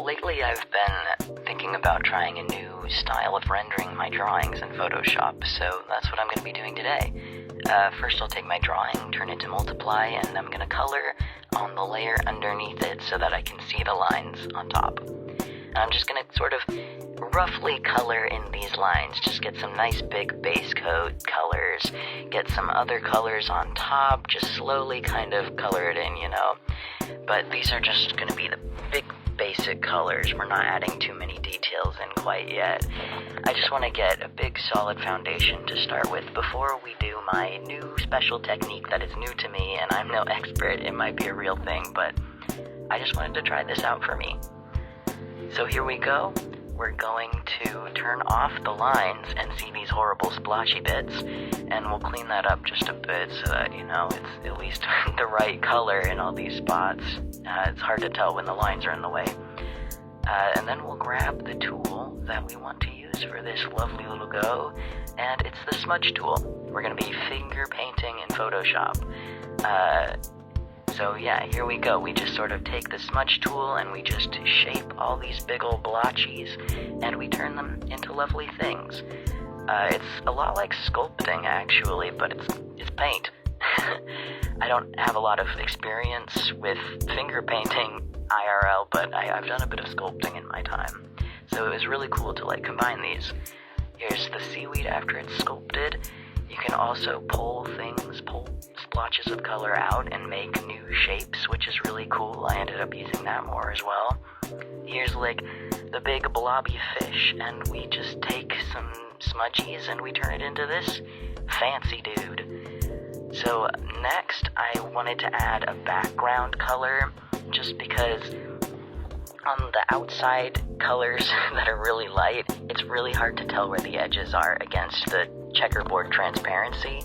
lately I've been thinking about trying a new style of rendering my drawings in Photoshop, so that's what I'm going to be doing today. First I'll take my drawing, turn it to multiply, and I'm going to color on the layer underneath it so that I can see the lines on top. And I'm just going to sort of roughly color in these lines, just get some nice big base coat colors, get some other colors on top, just slowly kind of color it in, But these are just going to be the big basic colors. We're not adding too many details in quite yet. I just want to get a big solid foundation to start with before we do my new special technique that is new to me, and I'm no expert. It might be a real thing, but I just wanted to try this out for me. So here we go. We're going to turn off the lines and see these horrible splotchy bits, and we'll clean that up just a bit so that, it's at least the right color in all these spots. It's hard to tell when the lines are in the way. And then we'll grab the tool that we want to use for this lovely little go, and it's the smudge tool. We're going to be finger painting in Photoshop. So yeah, here we go. We just sort of take the smudge tool and we just shape all these big old blotchies and we turn them into lovely things. It's a lot like sculpting actually, but it's paint. I don't have a lot of experience with finger painting IRL, but I've done a bit of sculpting in my time. So it was really cool to combine these. Here's the seaweed after it's sculpted. You can also pull splotches of color out and make new shapes, which is really cool. I ended up using that more as well. Here's the big blobby fish, and we just take some smudgies and we turn it into this fancy dude. So next I wanted to add a background color, just because on the outside colors that are really light, it's really hard to tell where the edges are against the checkerboard transparency.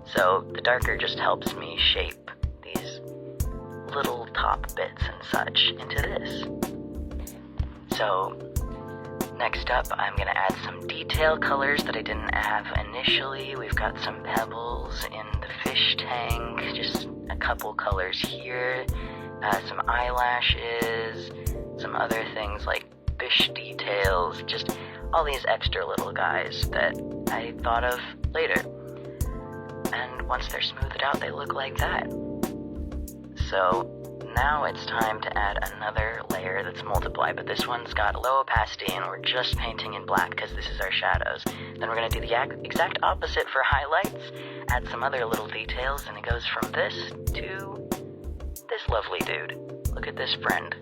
So the darker just helps me shape these little top bits and such into this. So next up, I'm going to add some detail colors that I didn't have initially. We've got some pebbles in the fish tank, just a couple colors here, some eyelashes, some other things like fish details, just all these extra little guys that I thought of later. And once they're smoothed out, they look like that. So now it's time to add another layer that's multiply, but this one's got low opacity and we're just painting in black because this is our shadows. Then we're going to do the exact opposite for highlights, add some other little details, and it goes from this to this lovely dude. Look at this friend.